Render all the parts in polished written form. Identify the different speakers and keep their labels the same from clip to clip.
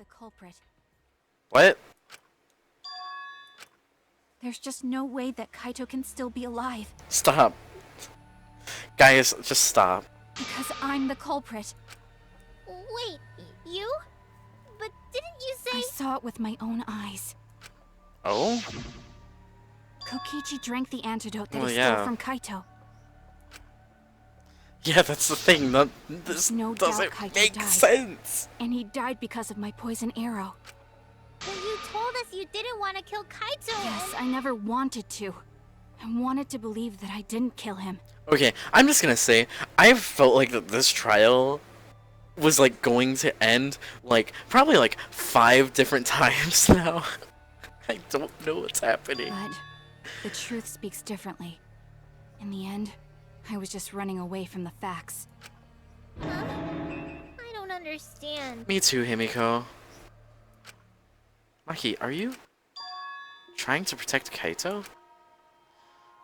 Speaker 1: culprit.
Speaker 2: What?
Speaker 1: There's just no way that Kaito can still be alive.
Speaker 2: Stop. Guys, just stop.
Speaker 1: Because I'm the culprit.
Speaker 3: Wait, you? But didn't you say—
Speaker 1: I saw it with my own eyes.
Speaker 2: Oh?
Speaker 1: Kokichi drank the antidote that
Speaker 2: Well,
Speaker 1: he
Speaker 2: yeah.
Speaker 1: stole from Kaito.
Speaker 2: Yeah, that's the thing. This
Speaker 1: There's no doubt
Speaker 2: doesn't
Speaker 1: Kaito
Speaker 2: make
Speaker 1: died.
Speaker 2: sense.
Speaker 1: And he died because of my poison arrow.
Speaker 3: But you told us you didn't want to kill Kaito.
Speaker 1: Yes, I never wanted to. I wanted to believe that I didn't kill him.
Speaker 2: Okay, I'm just gonna say, I've felt like that this trial was like going to end like probably like 5 different times now. I don't know what's happening.
Speaker 1: But the truth speaks differently. In the end, I was just running away from the facts.
Speaker 3: Huh? I don't understand.
Speaker 2: Me too, Himiko. Maki, are you trying to protect Kaito?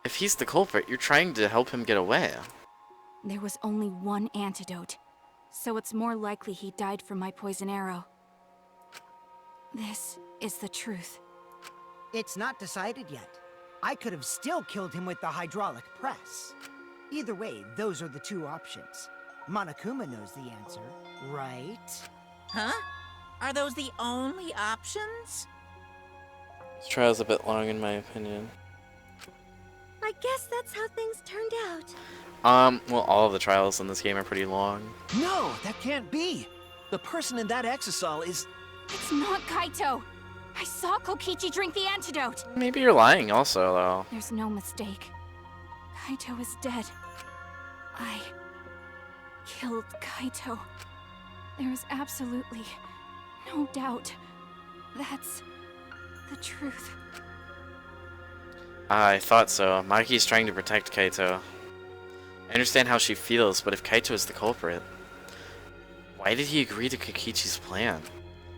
Speaker 2: If he's the culprit, you're trying to help him get away.
Speaker 1: There was only one antidote, so it's more likely he died from my poison arrow. This is the truth.
Speaker 4: It's not decided yet. I could have still killed him with the hydraulic press. Either way, those are the 2 options. Monokuma knows the answer, right?
Speaker 5: Huh? Are those the only options?
Speaker 2: This trial's a bit long in my opinion.
Speaker 3: I guess that's how things turned out.
Speaker 2: Well, all of the trials in this game are pretty long.
Speaker 6: No, that can't be. The person in that exisal is...
Speaker 1: It's not Kaito! I saw Kokichi drink the antidote!
Speaker 2: Maybe you're lying also, though.
Speaker 1: There's no mistake. Kaito is dead. I killed Kaito. There is absolutely no doubt. That's the truth.
Speaker 2: I thought so. Maki's trying to protect Kaito. I understand how she feels, but if Kaito is the culprit, why did he agree to Kokichi's plan?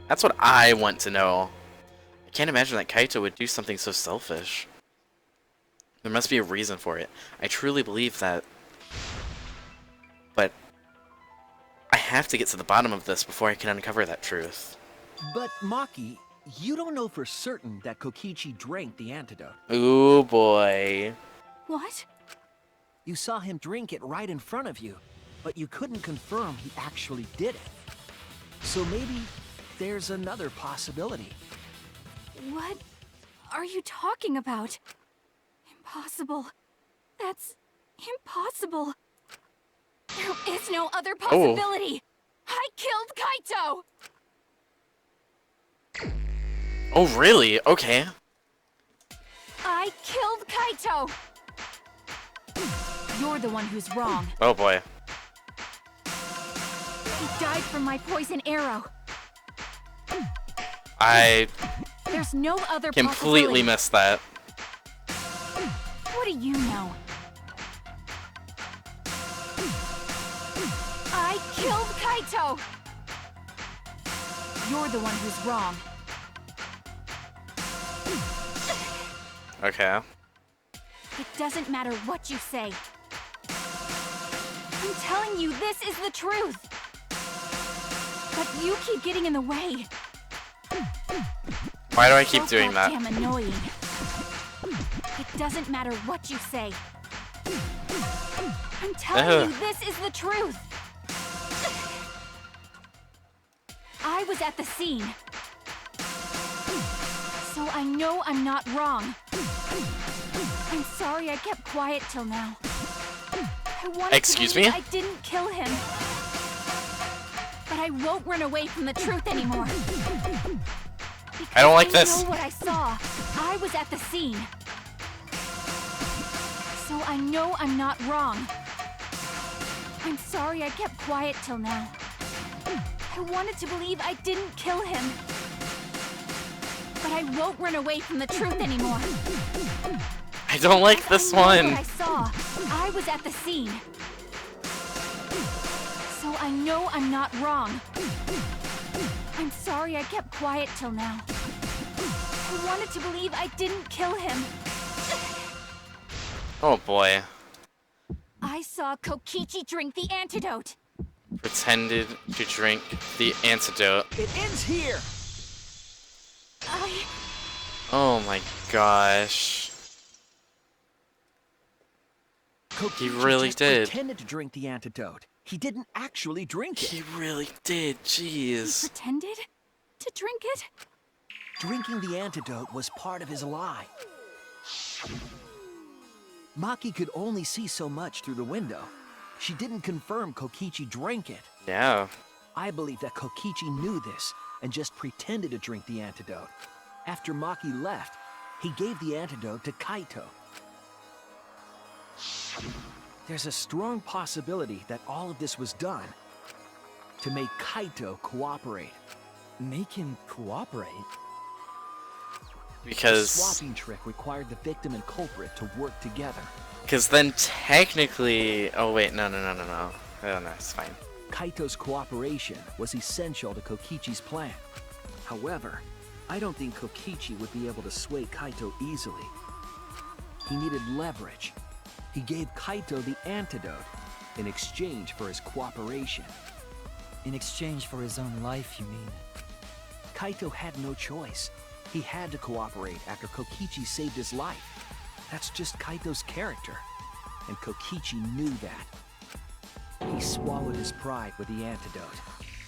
Speaker 2: That's what I want to know. I can't imagine that Kaito would do something so selfish. There must be a reason for it. I truly believe that. But I have to get to the bottom of this before I can uncover that truth.
Speaker 6: But Maki, you don't know for certain that Kokichi drank the antidote.
Speaker 2: Ooh boy.
Speaker 1: What?
Speaker 6: You saw him drink it right in front of you, but you couldn't confirm he actually did it. So maybe there's another possibility.
Speaker 1: What are you talking about? Impossible. That's impossible. There is no other possibility. I killed Kaito!
Speaker 2: Oh really? Okay.
Speaker 1: I killed Kaito! You're the one who's wrong.
Speaker 2: Oh boy.
Speaker 1: He died from my poison arrow.
Speaker 2: I
Speaker 1: There's no other
Speaker 2: completely
Speaker 1: possibility.
Speaker 2: missed that.
Speaker 1: What do you know? I killed Kaito! You're the one who's wrong.
Speaker 2: Okay.
Speaker 1: It doesn't matter what you say. I'm telling you, this is the truth. But you keep getting in the way.
Speaker 2: Why do I keep
Speaker 1: So
Speaker 2: doing that?
Speaker 1: goddamn annoying. It doesn't matter what you say. I'm telling you, this is the truth. I was at the scene. So I know I'm not wrong. I'm sorry I kept quiet till now. I wanted
Speaker 2: Excuse
Speaker 1: to believe
Speaker 2: me?
Speaker 1: I didn't kill him. But I won't run away from the truth anymore. Because
Speaker 2: I don't like this.
Speaker 1: I know what I saw. I was at the scene. So I know I'm not wrong. I'm sorry I kept quiet till now. I wanted to believe I didn't kill him. But I won't run away from the truth anymore.
Speaker 2: I don't like this one.
Speaker 1: What I saw. I was at the scene. So I know I'm not wrong. I'm sorry I kept quiet till now. I wanted to believe I didn't kill him.
Speaker 2: Oh boy.
Speaker 1: I saw Kokichi drink the antidote.
Speaker 2: Pretended to drink the antidote.
Speaker 6: It ends here!
Speaker 2: Oh my gosh. He really
Speaker 6: just
Speaker 2: did.
Speaker 6: pretended to drink the antidote. He didn't actually drink it.
Speaker 2: He really did, jeez.
Speaker 1: He pretended to drink it?
Speaker 6: Drinking the antidote was part of his lie. Maki could only see so much through the window. She didn't confirm Kokichi drank it.
Speaker 2: Yeah.
Speaker 6: I believe that Kokichi knew this and just pretended to drink the antidote. After Maki left, he gave the antidote to Kaito. There's a strong possibility that all of this was done to make Kaito cooperate.
Speaker 7: Make him cooperate?
Speaker 6: The
Speaker 2: Because
Speaker 6: swapping trick required the victim and culprit to work together.
Speaker 2: then technically... Oh wait, no. Oh no, it's fine.
Speaker 6: Kaito's cooperation was essential to Kokichi's plan. However, I don't think Kokichi would be able to sway Kaito easily. He needed leverage. He gave Kaito the antidote in exchange for his cooperation.
Speaker 7: In exchange for his own life, you mean?
Speaker 6: Kaito had no choice. He had to cooperate after Kokichi saved his life. That's just Kaito's character, and Kokichi knew that. He swallowed his pride with the antidote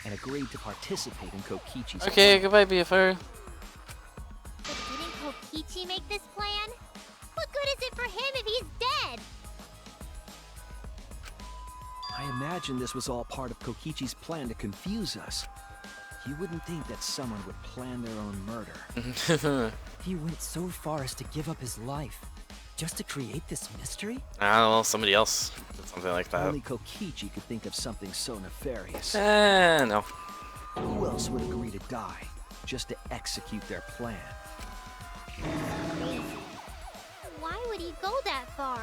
Speaker 6: and agreed to participate in Kokichi's
Speaker 2: Okay,
Speaker 6: plan.
Speaker 2: goodbye, BFR.
Speaker 3: But didn't Kokichi make this plan? What good is it for him if he's dead?
Speaker 6: I imagine this was all part of Kokichi's plan to confuse us. You wouldn't think that someone would plan their own murder.
Speaker 7: He went so far as to give up his life just to create this mystery?
Speaker 2: I don't know, somebody else did something like that.
Speaker 6: Only Kokichi could think of something so nefarious.
Speaker 2: No.
Speaker 6: Who else would agree to die just to execute their plan?
Speaker 3: Why would he go that far?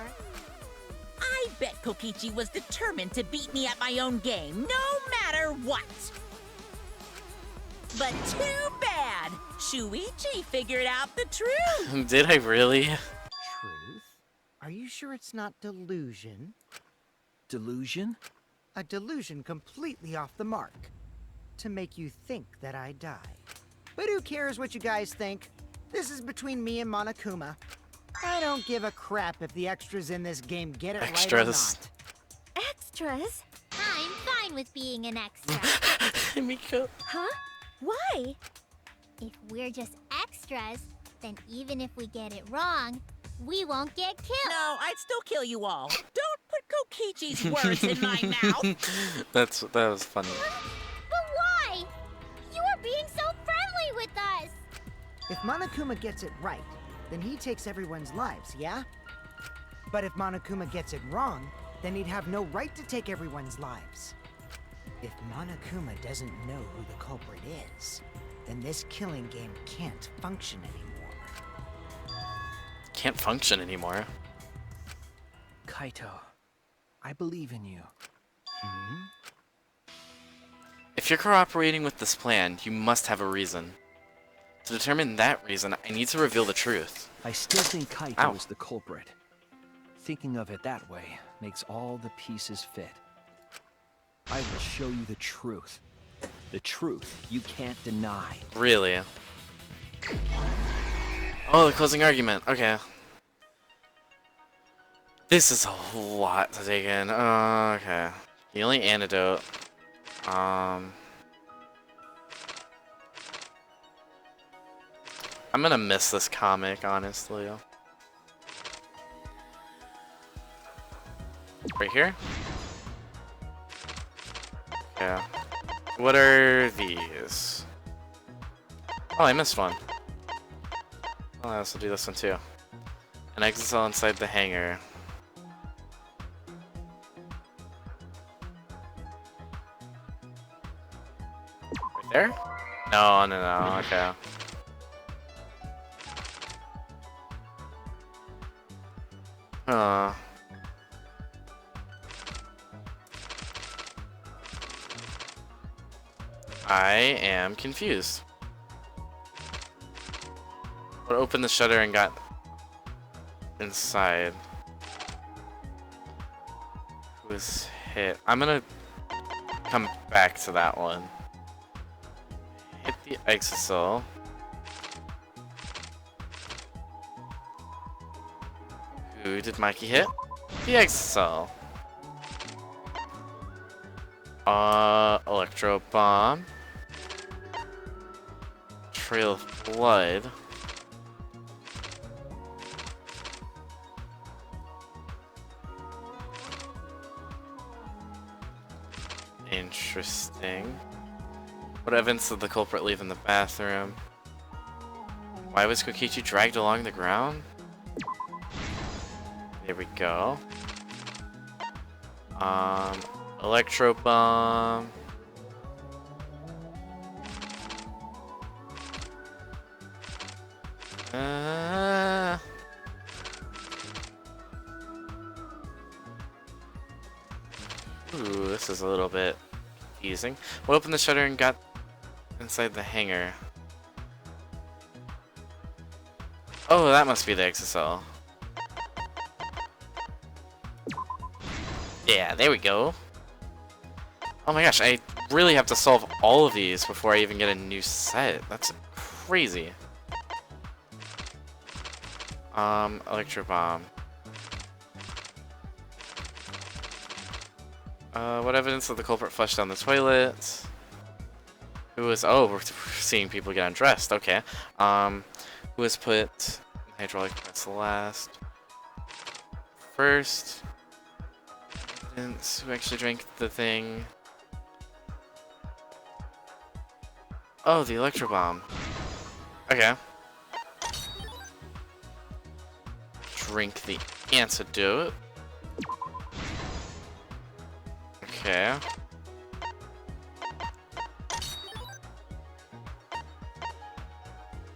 Speaker 5: I bet Kokichi was determined to beat me at my own game, no matter what. But too bad! Shuichi figured out the truth!
Speaker 2: Did I really?
Speaker 4: Truth? Are you sure it's not delusion?
Speaker 6: Delusion?
Speaker 4: A delusion completely off the mark. To make you think that I die. But who cares what you guys think? This is between me and Monokuma. I don't give a crap if the extras in this game get it
Speaker 2: Extras.
Speaker 4: right or not.
Speaker 3: Extras? I'm fine with being an extra.
Speaker 2: Miko.
Speaker 3: Huh? Why? If we're just extras, then even if we get it wrong, we won't get killed.
Speaker 5: No, I'd still kill you all. Don't put Kokichi's words in my mouth!
Speaker 2: That was funny.
Speaker 3: But why? You are being so friendly with us.
Speaker 4: If Monokuma gets it right, then he takes everyone's lives, yeah? But if Monokuma gets it wrong, then he'd have no right to take everyone's lives. If Monokuma doesn't know who the culprit is, then this killing game can't function anymore.
Speaker 2: Can't function anymore.
Speaker 6: Kaito, I believe in you.
Speaker 2: If you're cooperating with this plan, you must have a reason. To determine that reason, I need to reveal the truth.
Speaker 6: I still think Kaito
Speaker 2: Ow.
Speaker 6: is the culprit. Thinking of it that way makes all the pieces fit. I will show you the truth. The truth you can't deny.
Speaker 2: Really? Oh, the closing argument. Okay. This is a lot to take in. Okay. The only antidote. I'm gonna miss this comic, honestly. Right here? Yeah. What are these? Oh, I missed one. Oh, I also do this one too. An exit cell inside the hangar. Right there? No, okay. Huh. I am confused. But opened the shutter and got inside. Who was hit? I'm gonna come back to that one. Hit the exit cell. Who did Mikey hit? The Exocel. Electro Bomb. Trail of Blood. Interesting. What evidence did the culprit leave in the bathroom? Why was Kokichi dragged along the ground? There we go. Electro Bomb. Ooh, this is a little bit confusing. We opened the shutter and got inside the hangar. Oh, that must be the Exocel. Yeah, there we go. Oh my gosh, I really have to solve all of these before I even get a new set. That's crazy. Electro Bomb. What evidence that the culprit flushed down the toilet? Who was... Oh, we're seeing people get undressed. Okay. Who was put hydraulic press last? First. Evidence. Who actually drank the thing? Oh, the Electro Bomb. Okay. Drink the antidote. Okay.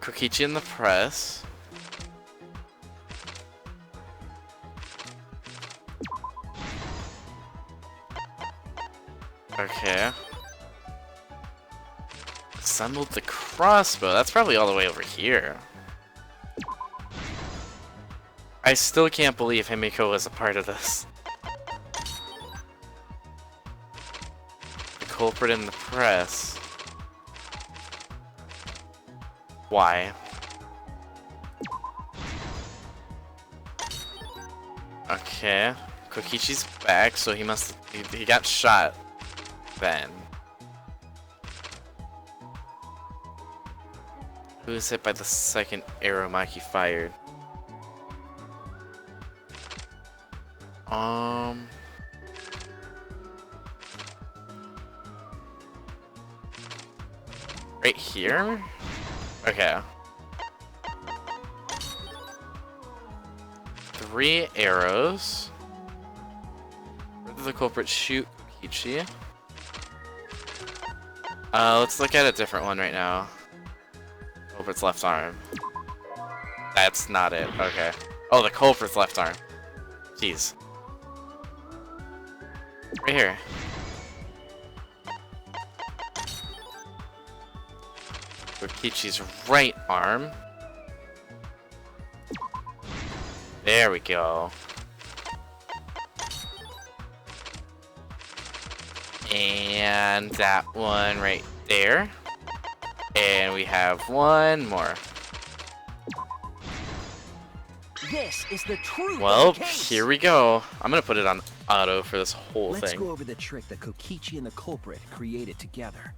Speaker 2: Kokichi in the press. Okay. Assembled the crossbow. That's probably all the way over here. I still can't believe Himiko was a part of this. The culprit in the press. Why? Okay. Kokichi's back, so he must... He got shot then. Who was hit by the second arrow Maki fired? Right here? Okay. 3 arrows. Where did the culprit shoot Kokichi? Let's look at a different one right now. Culprit's left arm. That's not it. Okay. Oh, the culprit's left arm. Jeez. Right here. Kokichi's right arm. There we go. And that one right there. And we have one more.
Speaker 6: This is the truth.
Speaker 2: Well,
Speaker 6: of the case.
Speaker 2: here we go. I'm gonna put it on auto for this whole
Speaker 6: Let's
Speaker 2: thing.
Speaker 6: go over the trick that Kokichi and the culprit created together.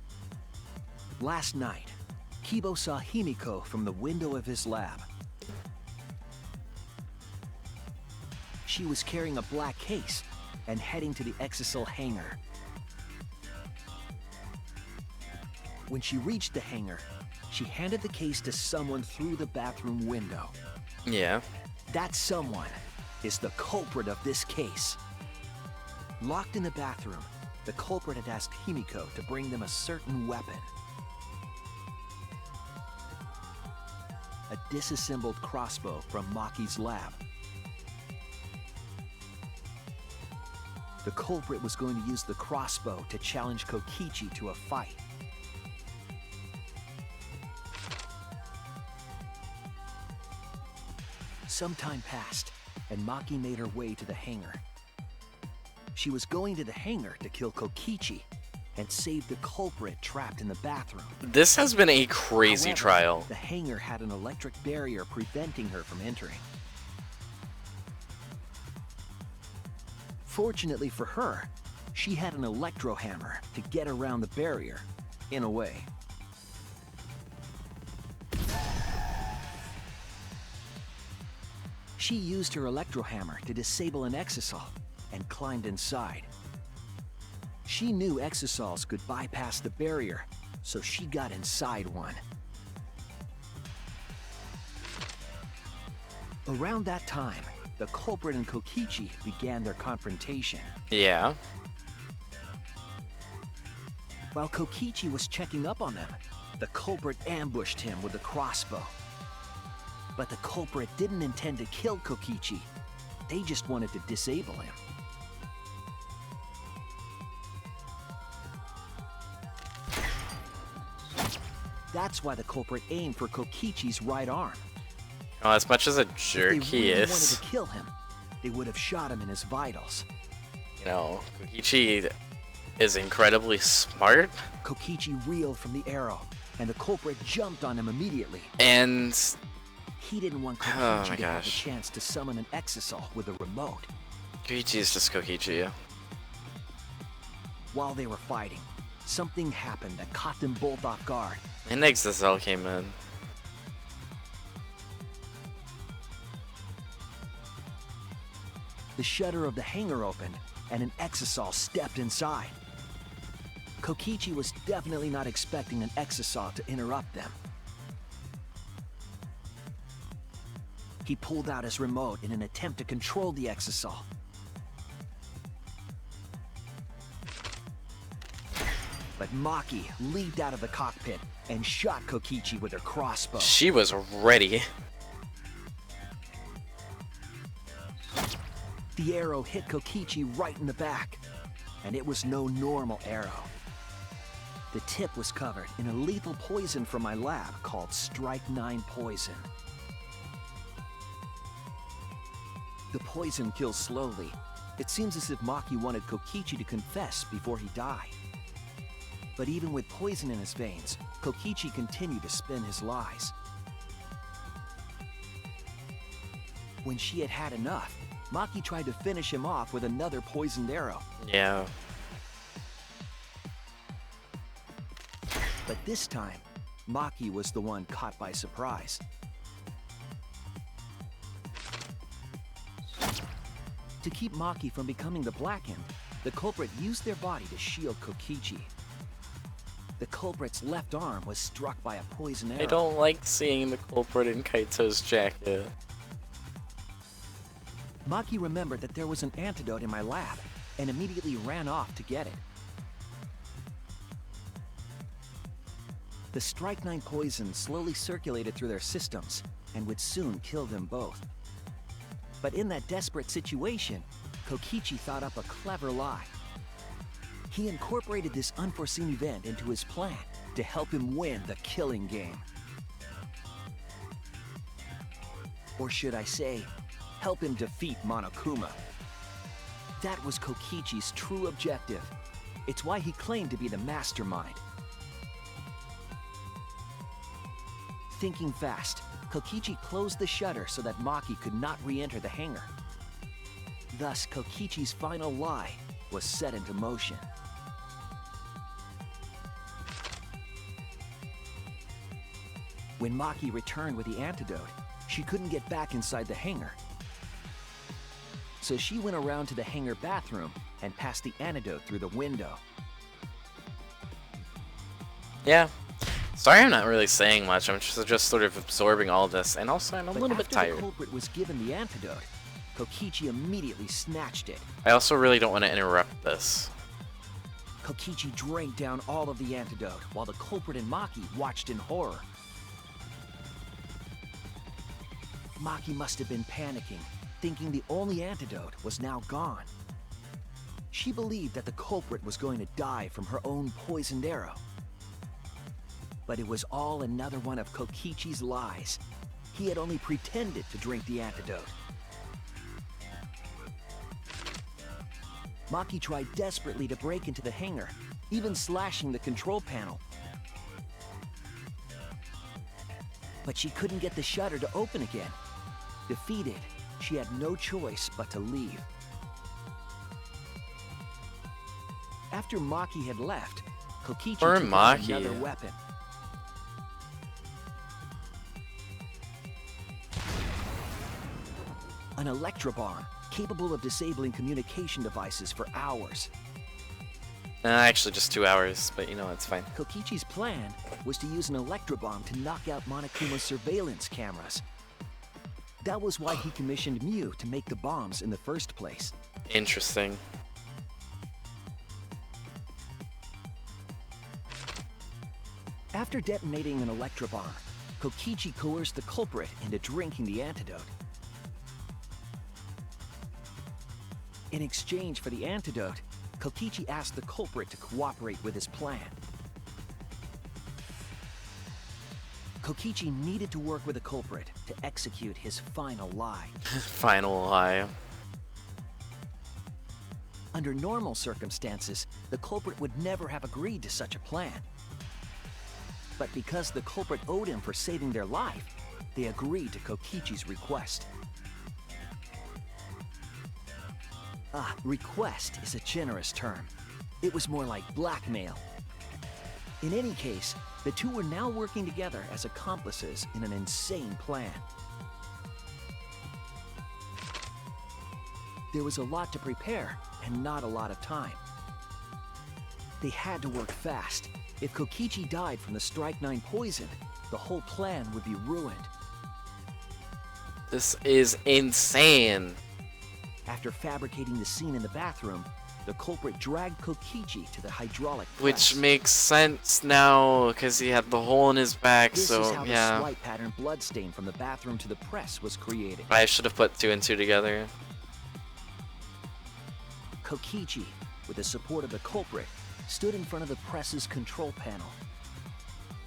Speaker 6: Last night, Kibo saw Himiko from the window of his lab. She was carrying a black case and heading to the Exocel hangar. When she reached the hangar, she handed the case to someone through the bathroom window.
Speaker 2: Yeah.
Speaker 6: That someone is the culprit of this case. Locked in the bathroom, the culprit had asked Himiko to bring them a certain weapon. A disassembled crossbow from Maki's lab. The culprit was going to use the crossbow to challenge Kokichi to a fight. Some time passed, and Maki made her way to the hangar. She was going to the hangar to kill Kokichi and save the culprit trapped in the bathroom.
Speaker 2: This has been a crazy
Speaker 6: However,
Speaker 2: trial.
Speaker 6: the hangar had an electric barrier preventing her from entering. Fortunately for her, she had an electro hammer to get around the barrier, in a way. She used her electro hammer to disable an exisal and climbed inside. She knew exisals could bypass the barrier, so she got inside one. Around that time, the culprit and Kokichi began their confrontation.
Speaker 2: Yeah.
Speaker 6: While Kokichi was checking up on them, the culprit ambushed him with a crossbow. But the culprit didn't intend to kill Kokichi. They just wanted to disable him. That's why the culprit aimed for Kokichi's right arm.
Speaker 2: Well, as much as a jerk
Speaker 6: If they
Speaker 2: he
Speaker 6: really
Speaker 2: is,
Speaker 6: wanted to kill him, they would have shot him in his vitals.
Speaker 2: you know, Kokichi is incredibly smart,
Speaker 6: Kokichi reeled from the arrow, and the culprit jumped on him immediately.
Speaker 2: and
Speaker 6: He didn't want
Speaker 2: Oh
Speaker 6: Kokichi
Speaker 2: my
Speaker 6: to have a
Speaker 2: gosh.
Speaker 6: chance to summon an exisal with a remote.
Speaker 2: Kokichi is just Kokichi.
Speaker 6: While they were fighting, something happened that caught them both off guard.
Speaker 2: And Exisal came in.
Speaker 6: The shutter of the hangar opened, and an exisal stepped inside. Kokichi was definitely not expecting an exisal to interrupt them. He pulled out his remote in an attempt to control the exisal. But Maki leaped out of the cockpit and shot Kokichi with her crossbow.
Speaker 2: She was ready.
Speaker 6: The arrow hit Kokichi right in the back, and it was no normal arrow. The tip was covered in a lethal poison from my lab called Strike 9 poison. The poison kills slowly. It seems as if Maki wanted Kokichi to confess before he died. But even with poison in his veins, Kokichi continued to spin his lies. When she had had enough, Maki tried to finish him off with another poisoned arrow.
Speaker 2: Yeah.
Speaker 6: But this time, Maki was the one caught by surprise. To keep Maki from becoming the Blackened, the culprit used their body to shield Kokichi. The culprit's left arm was struck by a poison arrow.
Speaker 2: I don't like seeing the culprit in Kaito's jacket.
Speaker 6: Maki remembered that there was an antidote in my lab and immediately ran off to get it. The Strike 9 poison slowly circulated through their systems and would soon kill them both. But in that desperate situation, Kokichi thought up a clever lie. He incorporated this unforeseen event into his plan to help him win the killing game. Or should I say, help him defeat Monokuma. That was Kokichi's true objective. It's why he claimed to be the mastermind. Thinking fast, Kokichi closed the shutter so that Maki could not re-enter the hangar. Thus, Kokichi's final lie was set into motion. When Maki returned with the antidote, she couldn't get back inside the hangar. So she went around to the hangar bathroom and passed the antidote through the window.
Speaker 2: Yeah. Sorry I'm not really saying much, I'm just sort of absorbing all this, and also I'm a
Speaker 6: But
Speaker 2: little bit
Speaker 6: after
Speaker 2: tired.
Speaker 6: the culprit was given the antidote, Kokichi immediately snatched it.
Speaker 2: I also really don't want to interrupt this.
Speaker 6: Kokichi drank down all of the antidote while the culprit and Maki watched in horror. Maki must have been panicking, thinking the only antidote was now gone. She believed that the culprit was going to die from her own poisoned arrow. But it was all another one of Kokichi's lies. He had only pretended to drink the antidote. Maki tried desperately to break into the hangar, even slashing the control panel. But she couldn't get the shutter to open again. Defeated, she had no choice but to leave. After Maki had left, Kokichi
Speaker 2: Poor
Speaker 6: took out
Speaker 2: Maki.
Speaker 6: another weapon. An electro bomb, capable of disabling communication devices for hours.
Speaker 2: Actually, just 2 hours, but you know, it's fine.
Speaker 6: Kokichi's plan was to use an electro bomb to knock out Monokuma's surveillance cameras. That was why he commissioned Mew to make the bombs in the first place.
Speaker 2: Interesting.
Speaker 6: After detonating an electro bomb, Kokichi coerced the culprit into drinking the antidote. In exchange for the antidote, Kokichi asked the culprit to cooperate with his plan. Kokichi needed to work with the culprit to execute his final lie.
Speaker 2: Final lie.
Speaker 6: Under normal circumstances, the culprit would never have agreed to such a plan. But because the culprit owed him for saving their life, they agreed to Kokichi's request. Request is a generous term. It was more like blackmail. In any case, the two were now working together as accomplices in an insane plan. There was a lot to prepare and not a lot of time. They had to work fast. If Kokichi died from the Strychnine poison, the whole plan would be ruined.
Speaker 2: This is insane.
Speaker 6: After fabricating the scene in the bathroom, the culprit dragged Kokichi to the hydraulic press.
Speaker 2: Which makes sense now, because he had the hole in his back,
Speaker 6: This
Speaker 2: so
Speaker 6: is how the
Speaker 2: yeah.
Speaker 6: swipe pattern bloodstain from the bathroom to the press was created.
Speaker 2: I should have put 2 and 2 together.
Speaker 6: Kokichi, with the support of the culprit, stood in front of the press's control panel.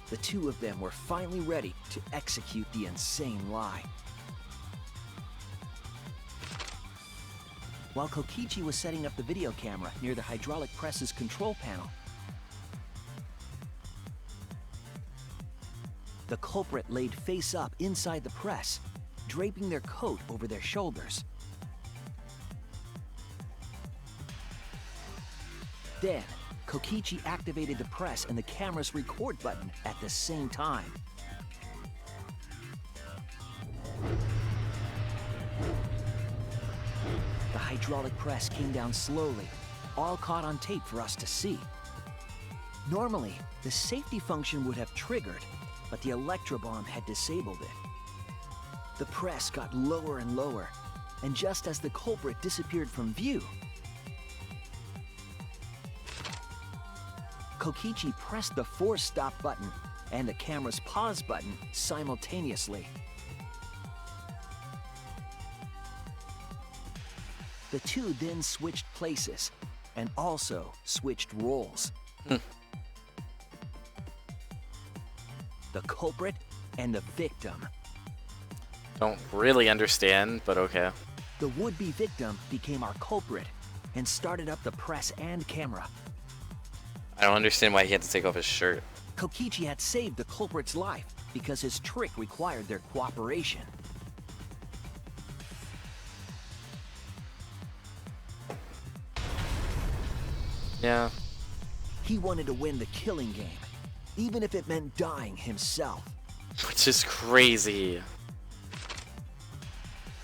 Speaker 6: The two of them were finally ready to execute the insane lie. While Kokichi was setting up the video camera near the hydraulic press's control panel, the culprit laid face up inside the press, draping their coat over their shoulders. Then, Kokichi activated the press and the camera's record button at the same time. The hydraulic press came down slowly, all caught on tape for us to see. Normally, the safety function would have triggered, but the electrobomb had disabled it. The press got lower and lower, and just as the culprit disappeared from view, Kokichi pressed the force stop button and the camera's pause button simultaneously. The two then switched places and also switched roles. The culprit and the victim.
Speaker 2: Don't really understand, but okay.
Speaker 6: The would-be victim became our culprit and started up the press and camera.
Speaker 2: I don't understand why he had to take off his shirt.
Speaker 6: Kokichi had saved the culprit's life because his trick required their cooperation.
Speaker 2: Yeah.
Speaker 6: He wanted to win the killing game, even if it meant dying himself.
Speaker 2: Which is crazy.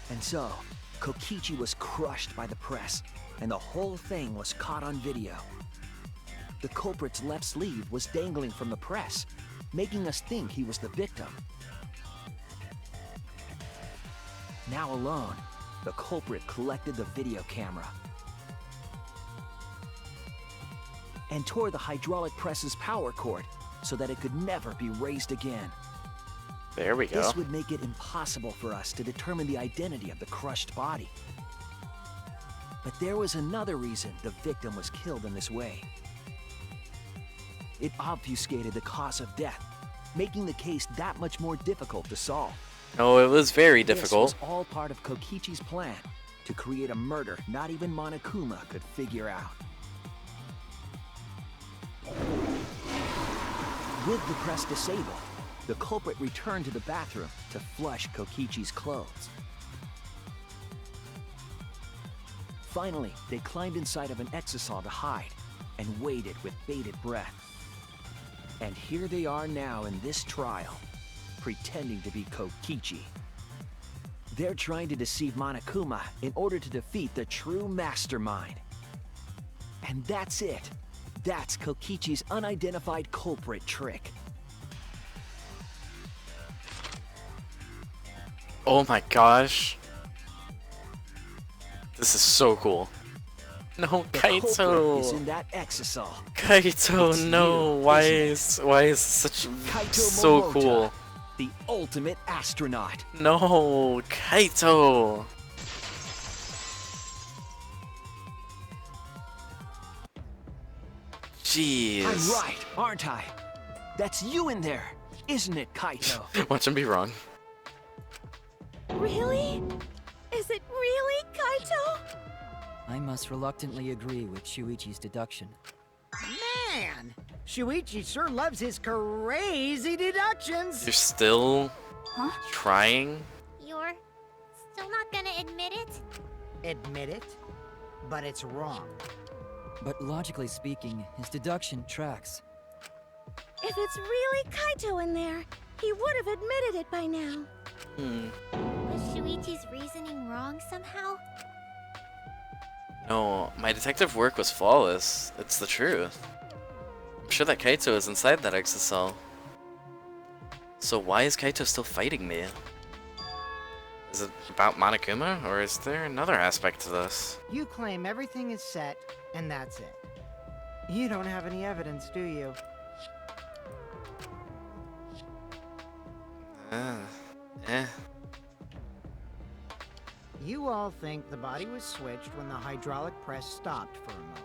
Speaker 6: And so, Kokichi was crushed by the press, and the whole thing was caught on video. The culprit's left sleeve was dangling from the press, making us think he was the victim. Now alone, the culprit collected the video camera and tore the hydraulic press's power cord so that it could never be raised again.
Speaker 2: There we go.
Speaker 6: This would make it impossible for us to determine the identity of the crushed body. But there was another reason the victim was killed in this way. It obfuscated the cause of death, making the case that much more difficult to solve.
Speaker 2: Oh, it was very difficult.
Speaker 6: This was all part of Kokichi's plan to create a murder not even Monokuma could figure out. With the press disabled, the culprit returned to the bathroom to flush Kokichi's clothes. Finally, they climbed inside of an exisal to hide, and waited with bated breath. And here they are now in this trial, pretending to be Kokichi. They're trying to deceive Monokuma in order to defeat the true mastermind. And that's it. That's Kokichi's unidentified culprit trick.
Speaker 2: Oh my gosh. This is so cool. No,
Speaker 6: The culprit is
Speaker 2: Kaito.
Speaker 6: in that exisal.
Speaker 2: Kaito,
Speaker 6: It's
Speaker 2: no.
Speaker 6: you,
Speaker 2: Why
Speaker 6: isn't
Speaker 2: is such
Speaker 6: Kaito
Speaker 2: so
Speaker 6: Momota,
Speaker 2: cool?
Speaker 6: the ultimate astronaut.
Speaker 2: No, Kaito. Jeez.
Speaker 6: I'm right, aren't I? That's you in there, isn't it, Kaito?
Speaker 2: Watch him be wrong.
Speaker 1: Really? Is it really Kaito?
Speaker 7: I must reluctantly agree with Shuichi's deduction.
Speaker 4: Man, Shuichi sure loves his crazy deductions.
Speaker 2: You're still
Speaker 1: Huh?
Speaker 2: trying?
Speaker 3: You're still not gonna admit it?
Speaker 4: Admit it, but it's wrong.
Speaker 7: But logically speaking, his deduction tracks.
Speaker 1: If it's really Kaito in there, he would have admitted it by now.
Speaker 3: Was Shuichi's reasoning wrong somehow?
Speaker 2: No, my detective work was flawless. It's the truth. I'm sure that Kaito is inside that exocell. So why is Kaito still fighting me? Is it about Monokuma, or is there another aspect to this?
Speaker 4: You claim everything is set, and that's it. You don't have any evidence, do you?
Speaker 2: Eh.
Speaker 4: You all think the body was switched when the hydraulic press stopped for a moment.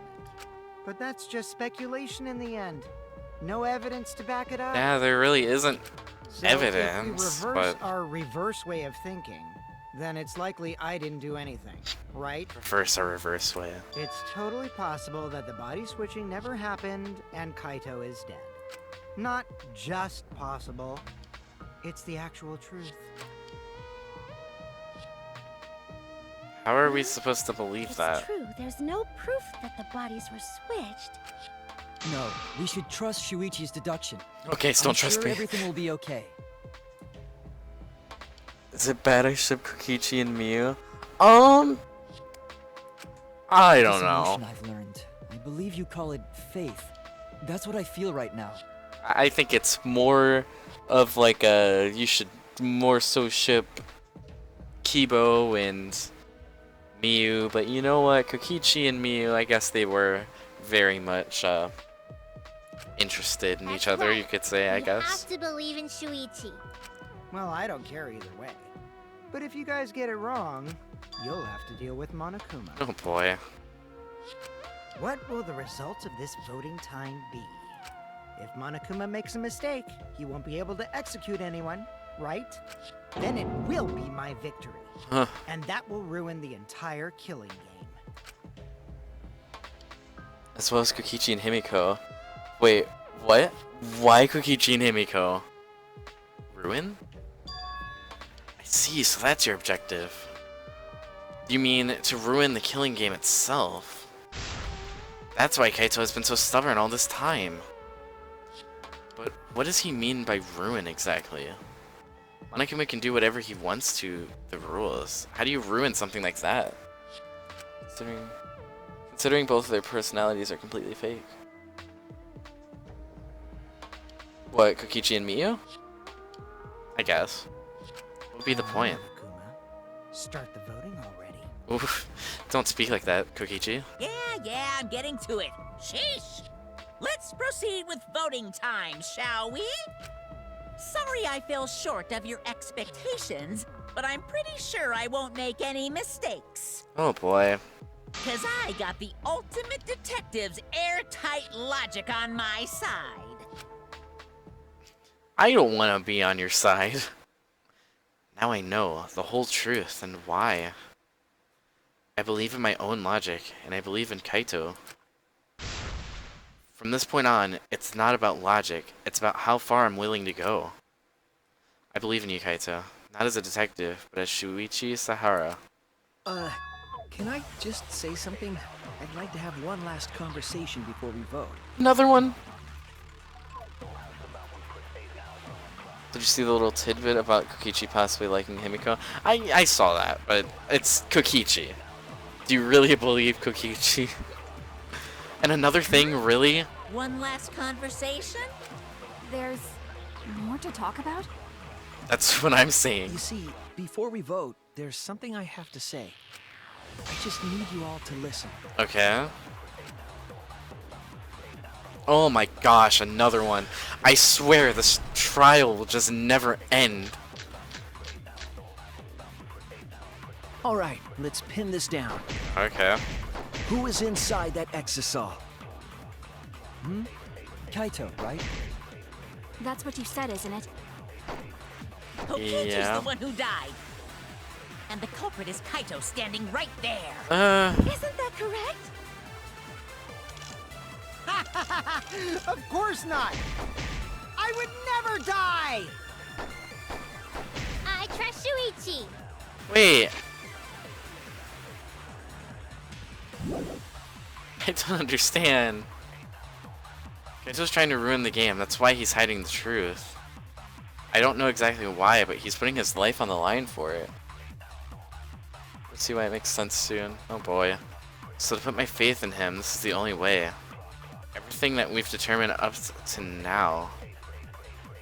Speaker 4: But that's just speculation in the end. No evidence to back it up.
Speaker 2: Yeah, there really isn't
Speaker 4: So
Speaker 2: evidence,
Speaker 4: if we reverse
Speaker 2: but
Speaker 4: our reverse way of thinking, then it's likely I didn't do anything, right?
Speaker 2: reverse or reverse way.
Speaker 4: It's totally possible that the body switching never happened and Kaito is dead. Not just possible, it's the actual truth.
Speaker 2: How are we supposed to believe
Speaker 1: It's
Speaker 2: that?
Speaker 1: true, there's no proof that the bodies were switched.
Speaker 7: No, we should trust Shuichi's deduction.
Speaker 2: Okay, still
Speaker 7: I'm
Speaker 2: trust
Speaker 7: sure
Speaker 2: me.
Speaker 7: everything will be okay.
Speaker 2: Is it bad I ship Kokichi and Miyu? I don't
Speaker 7: This
Speaker 2: know.
Speaker 7: emotion I've learned. I believe you call it faith. That's what I feel right now.
Speaker 2: I think it's more of like a you should more so ship Kibo and Miyu, but you know what? Kokichi and Miyu, I guess they were very much interested in
Speaker 3: That's
Speaker 2: each other,
Speaker 3: right.
Speaker 2: you could say, I
Speaker 3: You
Speaker 2: guess.
Speaker 3: have to believe in Shuichi.
Speaker 4: Well, I don't care either way. But if you guys get it wrong, you'll have to deal with Monokuma.
Speaker 2: Oh boy.
Speaker 4: What will the results of this voting time be? If Monokuma makes a mistake, he won't be able to execute anyone, right? Then it will be my victory.
Speaker 2: Huh.
Speaker 4: And that will ruin the entire killing game.
Speaker 2: As well as Kokichi and Himiko. Wait, what? Why Kokichi and Himiko? Ruin? I see, so that's your objective. You mean to ruin the killing game itself? That's why Kaito has been so stubborn all this time. But what does he mean by ruin exactly? Monokuma can do whatever he wants to the rules. How do you ruin something like that? Considering both of their personalities are completely fake. What, Kokichi and Miyu? I guess. What would be the point?
Speaker 4: Monokuma, start the voting already.
Speaker 2: Oof, don't speak like that, Kokichi.
Speaker 5: Yeah, I'm getting to it. Sheesh! Let's proceed with voting time, shall we? Sorry I fell short of your expectations, but I'm pretty sure I won't make any mistakes.
Speaker 2: Oh boy.
Speaker 5: 'Cause I got the ultimate detective's airtight logic on my side.
Speaker 2: I don't want to be on your side. Now I know the whole truth and why. I believe in my own logic, and I believe in Kaito. From this point on, it's not about logic, it's about how far I'm willing to go. I believe in you, Kaito. Not as a detective, but as Shuichi Sahara.
Speaker 6: Can I just say something? I'd like to have one last conversation before we vote.
Speaker 2: Another one? Did you see the little tidbit about Kokichi possibly liking Himiko? I saw that, but it's Kokichi. Do you really believe Kokichi? And another thing, really?
Speaker 5: One last conversation?
Speaker 1: There's more to talk about?
Speaker 2: That's what I'm saying.
Speaker 6: You see, before we vote, there's something I have to say. I just need you all to listen.
Speaker 2: Okay. Oh my gosh, another one. I swear this trial will just never end.
Speaker 6: Alright, let's pin this down.
Speaker 2: Okay.
Speaker 6: Who is inside that exisal?
Speaker 7: Kaito, right?
Speaker 1: That's what you said, isn't it?
Speaker 5: Kokichi's
Speaker 2: Yeah.
Speaker 5: the one who died. And the culprit is Kaito standing right there.
Speaker 3: Isn't that correct?
Speaker 4: Of course not! I would never die!
Speaker 3: I trust Shuichi.
Speaker 2: Wait. I don't understand. Kaito's trying to ruin the game. That's why he's hiding the truth. I don't know exactly why, but he's putting his life on the line for it. Let's see why it makes sense soon. Oh boy. So to put my faith in him, this is the only way. Everything that we've determined up to now.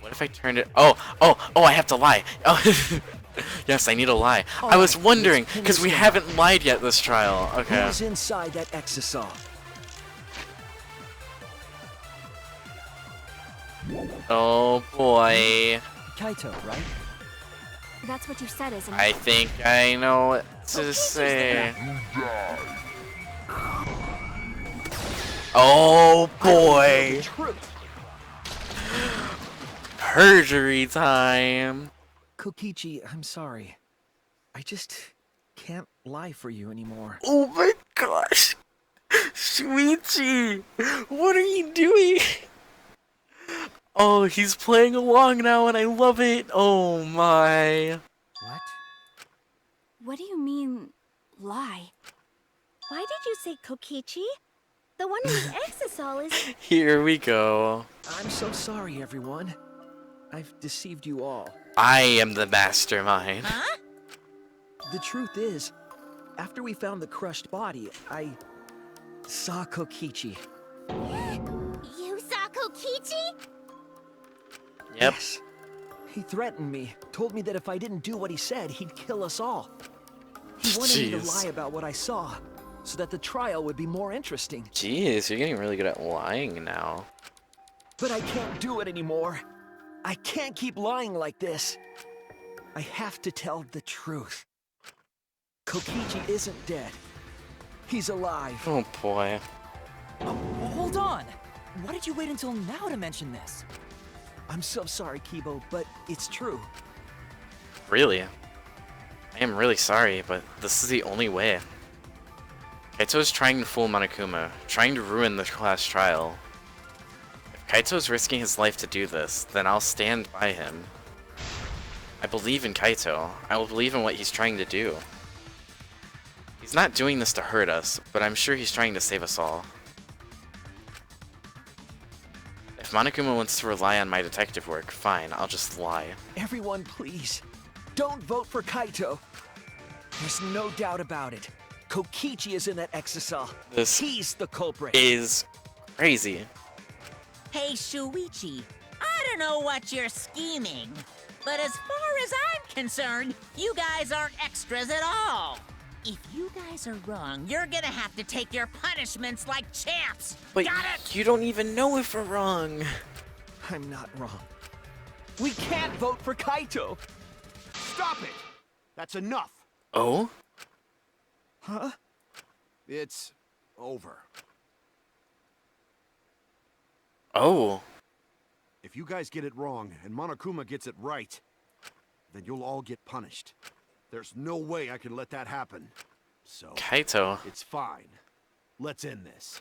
Speaker 2: What if I turned it? Oh, I have to lie. Oh, yes, I need to lie. I was wondering, because we haven't lied yet this trial. Okay.
Speaker 6: Who is inside that exisal?
Speaker 2: Oh boy.
Speaker 7: Kaito, right?
Speaker 1: That's what you said, isn't it?
Speaker 2: I think I know what to say. Oh boy. Perjury time.
Speaker 6: Kokichi, I'm sorry. I just can't lie for you anymore.
Speaker 2: Oh my gosh. Shuichi, what are you doing? Oh, he's playing along now and I love it. Oh my.
Speaker 4: What?
Speaker 1: What do you mean, lie?
Speaker 3: Why did you say Kokichi? The one in the exisal is...
Speaker 2: Here we go.
Speaker 6: I'm so sorry, everyone. I've deceived you all.
Speaker 2: I am the mastermind.
Speaker 5: Huh?
Speaker 6: The truth is, after we found the crushed body, I saw Kokichi.
Speaker 3: You saw Kokichi?
Speaker 2: Yep.
Speaker 6: Yes. He threatened me, told me that if I didn't do what he said, he'd kill us all. He wanted me to
Speaker 2: Jeez.
Speaker 6: lie about what I saw, so that the trial would be more interesting.
Speaker 2: Jeez, you're getting really good at lying now.
Speaker 6: But I can't do it anymore. I can't keep lying like this. I have to tell the truth. Kokichi isn't dead. He's alive.
Speaker 2: Oh boy.
Speaker 7: Oh, hold on! Why did you wait until now to mention this?
Speaker 6: I'm so sorry, Kibo, but it's true.
Speaker 2: Really? I am really sorry, but this is the only way. Kaito is trying to fool Monokuma, trying to ruin the class trial. If Kaito is risking his life to do this, then I'll stand by him. I believe in Kaito. I will believe in what he's trying to do. He's not doing this to hurt us, but I'm sure he's trying to save us all. If Monokuma wants to rely on my detective work, fine, I'll just lie.
Speaker 6: Everyone, please, don't vote for Kaito. There's no doubt about it. Kokichi is in that exisal.
Speaker 2: This
Speaker 6: He's the culprit.
Speaker 2: is crazy.
Speaker 5: Hey, Shuichi, I don't know what you're scheming, but as far as I'm concerned, you guys aren't extras at all. If you guys are wrong, you're gonna have to take your punishments like champs.
Speaker 2: But
Speaker 5: Got it?
Speaker 2: you don't even know if we're wrong.
Speaker 6: I'm not wrong. We can't vote for Kaito.
Speaker 8: Stop it! That's enough.
Speaker 2: Oh?
Speaker 6: Huh?
Speaker 8: It's over.
Speaker 2: Oh.
Speaker 8: If you guys get it wrong and Monokuma gets it right, then you'll all get punished. There's no way I can let that happen. So,
Speaker 2: Kaito.
Speaker 8: it's fine. Let's end this.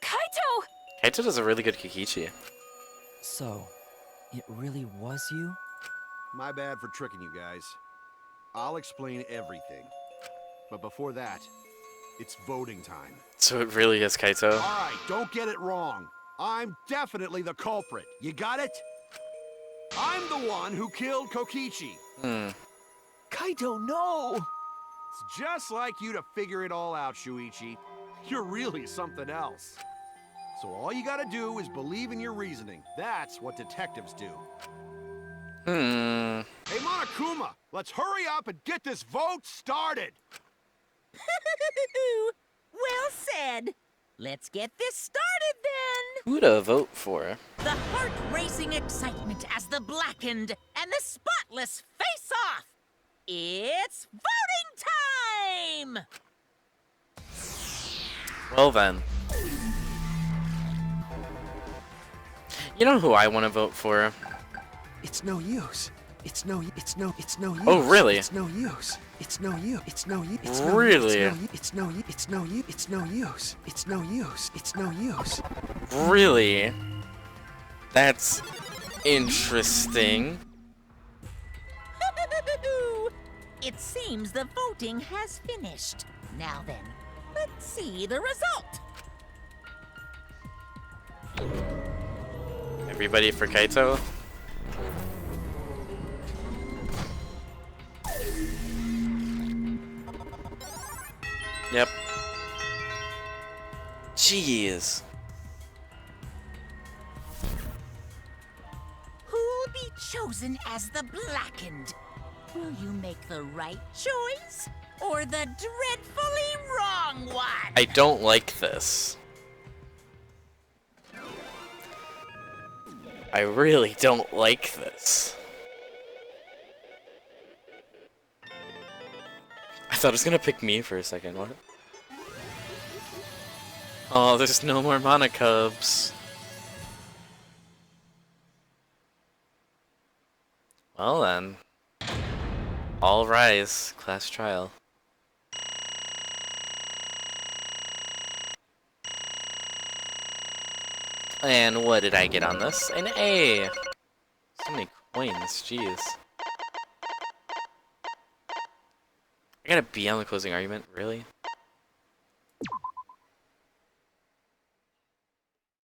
Speaker 1: Kaito!
Speaker 2: Kaito does a really good Kokichi.
Speaker 7: So, it really was you?
Speaker 8: My bad for tricking you guys. I'll explain everything. But before that, it's voting time.
Speaker 2: So it really is Kaito.
Speaker 8: Alright, don't get it wrong. I'm definitely the culprit. You got it? I'm the one who killed Kokichi.
Speaker 6: Kaito, no!
Speaker 8: It's just like you to figure it all out, Shuichi. You're really something else. So all you gotta do is believe in your reasoning. That's what detectives do. Hey, Monokuma, let's hurry up and get this vote started!
Speaker 5: Well said. Let's get this started then.
Speaker 2: Who to vote for?
Speaker 5: The heart-racing excitement as the blackened and the spotless face off. It's voting time!
Speaker 2: Well then. You know who I want to vote for?
Speaker 6: It's no use. It's no use.
Speaker 2: Oh, really?
Speaker 6: It's no use. It's no use. It's no use.
Speaker 2: Really?
Speaker 6: It's no use. It's no use. It's no use. It's no use. It's no use.
Speaker 2: Really? That's interesting.
Speaker 5: It seems the voting has finished. Now then, let's see the result.
Speaker 2: Everybody for Kaito? Yep. Jeez.
Speaker 5: Who'll be chosen as the blackened? Will you make the right choice or the dreadfully wrong one?
Speaker 2: I don't like this. I really don't like this. I thought it was gonna pick me for a second, what? Oh, there's no more mana cubs. Well then. All rise, class trial. And what did I get on this? An A! So many coins, jeez. I got a B on the closing argument, really?